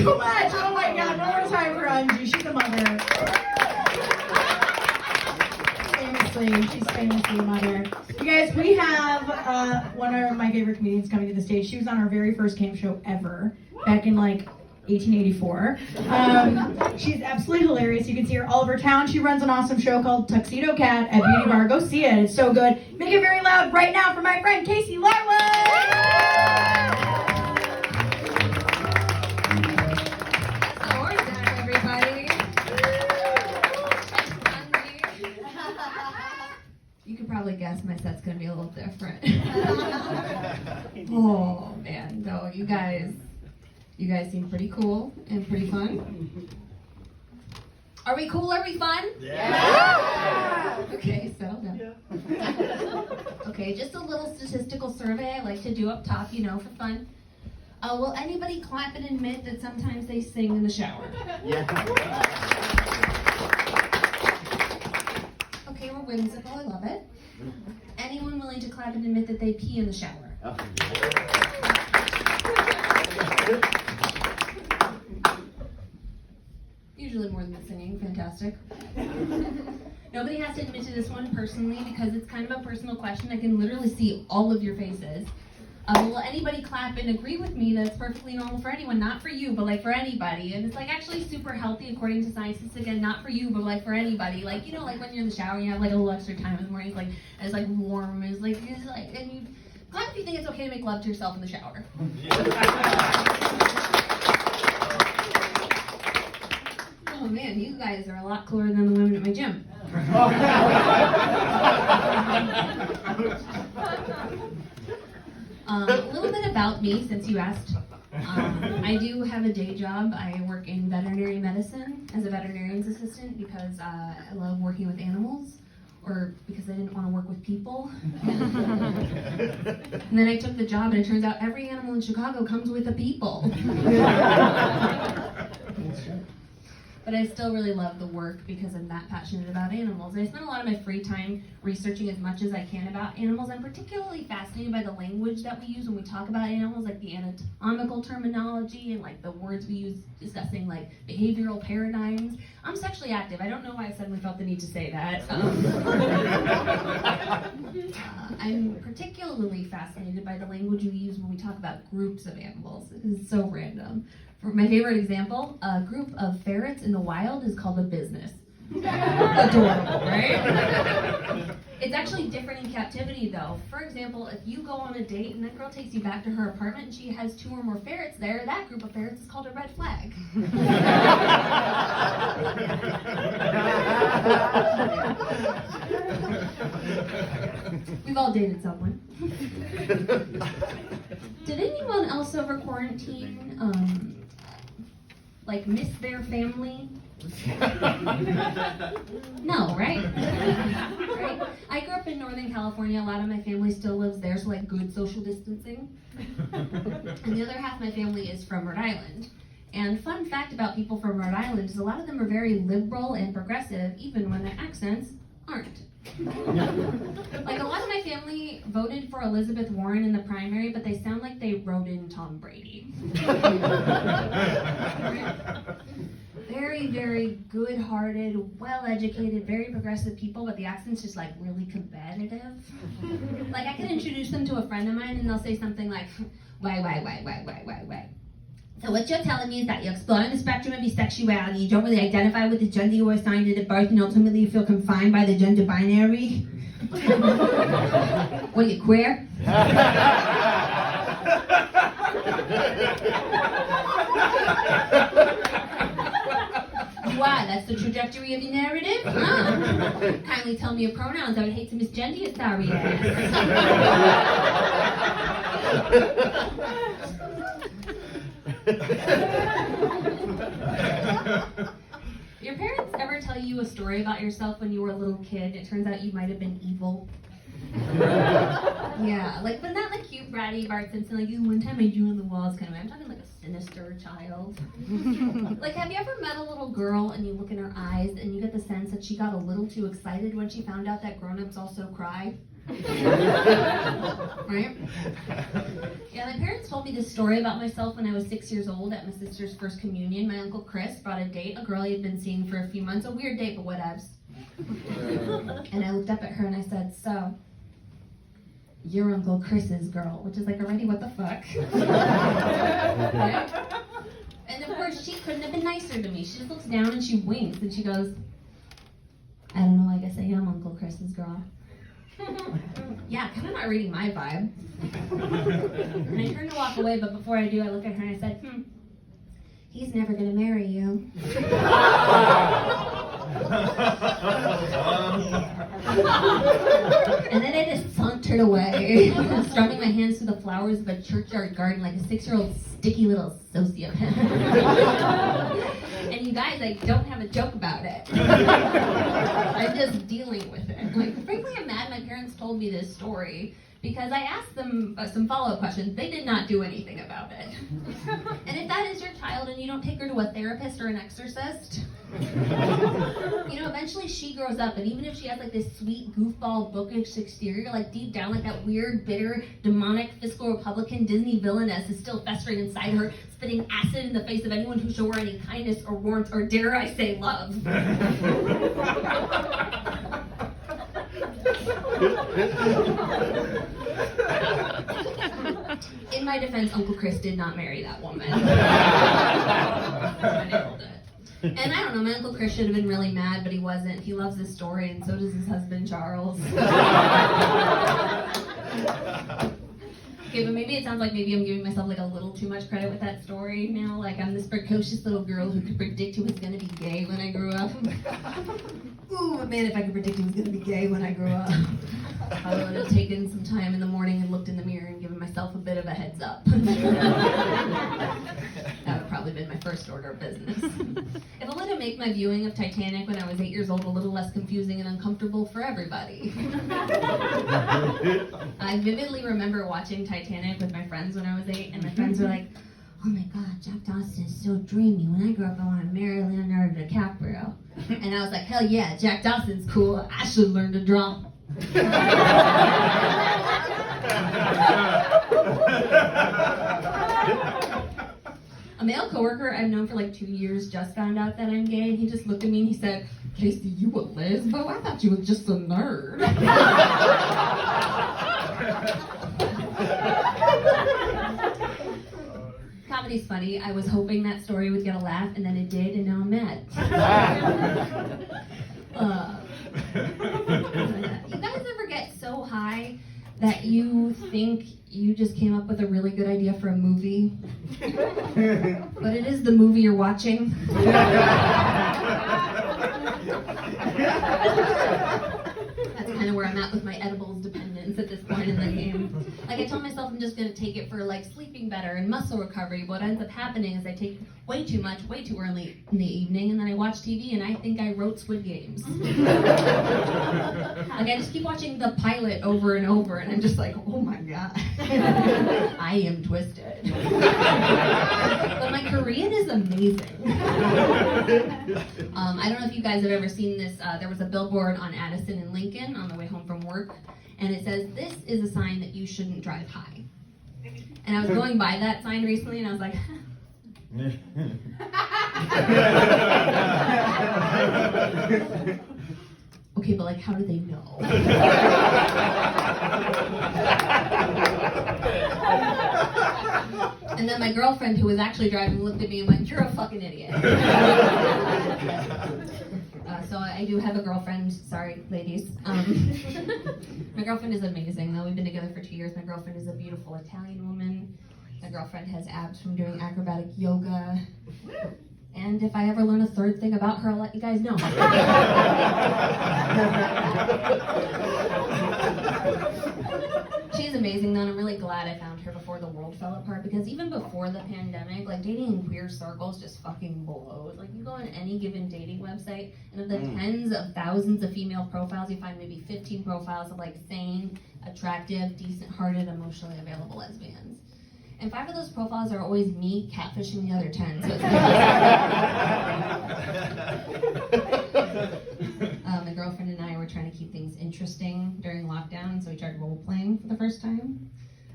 so much. Oh my God, one more time for Angie. She's a mother. She's famously a mother. You guys, we have one of my favorite comedians coming to the stage. She was on our very first camp show ever, back in like 1884. She's absolutely hilarious. You can see her all over town. She runs an awesome show called Tuxedo Cat at Beauty Bar. Go see it. It's so good. Make it very loud right now for my friend Casey Larwood. Orzech, everybody. You could probably guess my set's gonna be a little different. Oh man, no, you guys seem pretty cool and pretty fun. Are we cool? Are we fun? Yeah! Okay, settle down. Yeah. Okay, just a little statistical survey I like to do up top, for fun. Will anybody clap and admit that sometimes they sing in the shower? Yeah. Okay, we're whimsical, I love it. Anyone willing to clap and admit that they pee in the shower? Oh. Usually more than the singing, fantastic. Nobody has to admit to this one personally because it's kind of a personal question. I can literally see all of your faces. Will anybody clap and agree with me that it's perfectly normal for anyone, not for you, but like for anybody? And it's like actually super healthy according to scientists. Again, not for you, but like for anybody. Like, like when you're in the shower and you have like a little extra time in the morning, it's like warm, and you clap if you think it's okay to make love to yourself in the shower. Oh man, you guys are a lot cooler than the women at my gym. A little bit about me, since you asked. I do have a day job. I work in veterinary medicine as a veterinarian's assistant because I love working with animals, or because I didn't want to work with people. And then I took the job, and it turns out every animal in Chicago comes with a people. But I still really love the work because I'm that passionate about animals. I spend a lot of my free time researching as much as I can about animals. I'm particularly fascinated by the language that we use when we talk about animals, like the anatomical terminology and like the words we use discussing like behavioral paradigms. I'm sexually active. I don't know why I suddenly felt the need to say that. I'm particularly fascinated by the language we use when we talk about groups of animals. It's so random. For my favorite example, a group of ferrets in the wild is called a business. Adorable, right? It's actually different in captivity though. For example, if you go on a date and that girl takes you back to her apartment and she has 2 or more ferrets there, that group of ferrets is called a red flag. We've all dated someone. Did anyone else over quarantine miss their family? No, right? Right? I grew up in Northern California. A lot of my family still lives there, so good social distancing. And the other half of my family is from Rhode Island. And fun fact about people from Rhode Island is a lot of them are very liberal and progressive, even when their accents aren't. A lot of my family voted for Elizabeth Warren in the primary, but they sound like they wrote in Tom Brady. Very, very good-hearted, well-educated, very progressive people, but the accent's just really competitive. I can introduce them to a friend of mine and they'll say something like, why. So what you're telling me is that you're exploring the spectrum of your sexuality, you don't really identify with the gender you were assigned at birth, and ultimately you feel confined by the gender binary? What are you, queer? Why, that's the trajectory of your narrative? Huh? Kindly tell me your pronouns, I would hate to misgender your sorry ass. Your parents ever tell you a story about yourself when you were a little kid? It turns out you might have been evil. Yeah, but not cute, bratty Bart Simpson, one time I drew on the walls kind of way. I'm talking a sinister child. Have you ever met a little girl and you look in her eyes and you get the sense that she got a little too excited when she found out that grown-ups also cry? Right? Yeah, my parents told me this story about myself when I was 6 years old at my sister's first communion. My Uncle Chris brought a date, a girl he had been seeing for a few months. A weird date, but whatevs. And I looked up at her and I said, so, you're Uncle Chris's girl, which is like already what the fuck. Right? And of course, she couldn't have been nicer to me. She just looks down and she winks and she goes, I don't know, I guess I am Uncle Chris's girl. Yeah, kind of not reading my vibe. And I turned to walk away, but before I do, I look at her and I said, he's never gonna marry you. And then I just sauntered away, strumming my hands through the flowers of a churchyard garden like a 6-year-old sticky little sociopath. And you guys, I don't have a joke about it. I'm just dealing with it. Like, frankly, I'm mad my parents told me this story because I asked them some follow-up questions. They did not do anything about it. And if that is your child and you don't take her to a therapist or an exorcist, eventually she grows up, and even if she has like this sweet goofball bookish exterior, like deep down, like that weird, bitter, demonic, fiscal Republican Disney villainess is still festering inside her, spitting acid in the face of anyone who show her any kindness or warmth or, dare I say, love. In my defense, Uncle Chris did not marry that woman. I nailed it. And I don't know, my Uncle Chris should have been really mad, but he wasn't. He loves this story, and so does his husband, Charles. Okay, but maybe it sounds like maybe I'm giving myself like a little too much credit with that story now. Like I'm this precocious little girl who could predict who was going to be gay when I grew up. Ooh, man, if I could predict who was going to be gay when I grew up. I would have taken some time in the morning and looked in the mirror and given myself a bit of a heads up. That would have probably been my first order of business. If only to make my viewing of Titanic when I was 8 years old a little less confusing and uncomfortable for everybody. I vividly remember watching Titanic with my friends when I was 8, and my friends were like, oh my god, Jack Dawson is so dreamy. When I grow up, I want to marry Leonardo DiCaprio. And I was like, hell yeah, Jack Dawson's cool. I should learn to draw. A male coworker I've known for like 2 years just found out that I'm gay, and he just looked at me and he said, Casey, you a lesbo? I thought you were just a nerd. Comedy's funny. I was hoping that story would get a laugh, and then it did, and now I'm mad. You guys ever get so high that you think you just came up with a really good idea for a movie, but it is the movie you're watching? That's kind of where I'm at with my edibles dependence at this point in the game. Like I told myself I'm just going to take it for like sleeping better and muscle recovery. What ends up happening is I take way too much, way too early in the evening, and then I watch TV and I think I wrote Squid Games. Like I just keep watching the pilot over and over, and I'm just like, oh my god, I am twisted. But my Korean is amazing. I don't know if you guys have ever seen this. There was a billboard on Addison and Lincoln on the way home from work, and it says, this is a sign that you shouldn't drive high. And I was going by that sign recently, and I was like, okay, but like, how do they know? And then my girlfriend, who was actually driving, looked at me and went, you're a fucking idiot. So I do have a girlfriend. Sorry, ladies. My girlfriend is amazing, though. We've been together for 2 years. My girlfriend is a beautiful Italian woman. My girlfriend has abs from doing acrobatic yoga. And if I ever learn a third thing about her, I'll let you guys know. She's amazing, though, and I'm really glad I found her before the world fell apart, because even before the pandemic, like, dating in queer circles just fucking blows. Like, you go on any given dating website, and of the tens of thousands of female profiles, you find maybe 15 profiles of, like, sane, attractive, decent-hearted, emotionally available lesbians. And 5 of those profiles are always me catfishing the other 10. So it's my girlfriend and I were trying to keep things interesting during lockdown, so we tried role playing for the first time.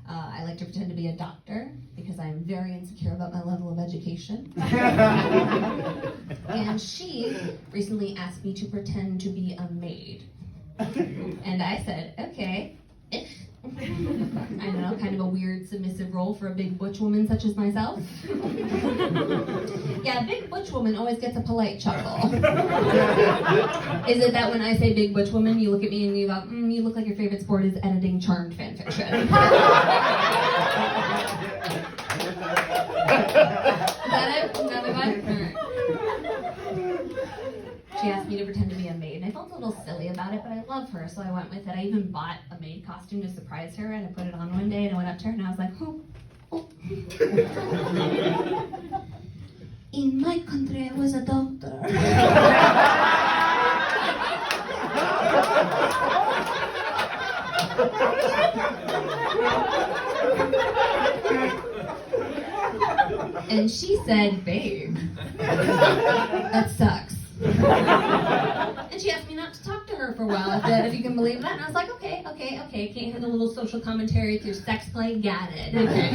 I like to pretend to be a doctor because I am very insecure about my level of education. And she recently asked me to pretend to be a maid. And I said, okay. I know, kind of a weird submissive role for a big butch woman such as myself. Yeah, a big butch woman always gets a polite chuckle. Is it that when I say big butch woman, you look at me and you go, you look like your favorite sport is editing Charmed fanfiction? Is that it? Another one? All right. She asked me to pretend to be a maid, and I felt a little silly about it, but I love her, so I went with it. I even bought a maid costume to surprise her, and I put it on one day, and I went up to her, and I was like, oh. In my country, I was a doctor. And she said, babe, that sucks. And she asked me not to talk to her for a while, if you can believe that. And I was like, okay. Can't handle a little social commentary through sex play? Got it. Okay.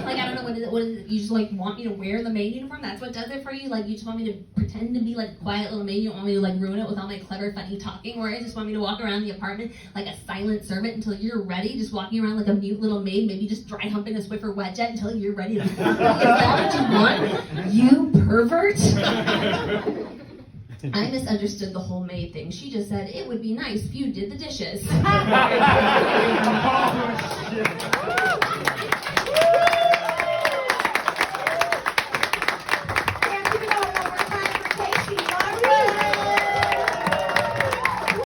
Like, I don't know, what is it? You just, like, want me to wear the maid uniform? That's what does it for you? Like, you just want me to pretend to be, like, a quiet little maid? You don't want me to, like, ruin it with all my clever, funny talking? Or you just want me to walk around the apartment like a silent servant until you're ready? Just walking around like a mute little maid, maybe just dry humping a Swiffer Wedget until you're ready to fuck me? Is that what you want? You pervert? I misunderstood the whole maid thing. She just said, it would be nice if you did the dishes.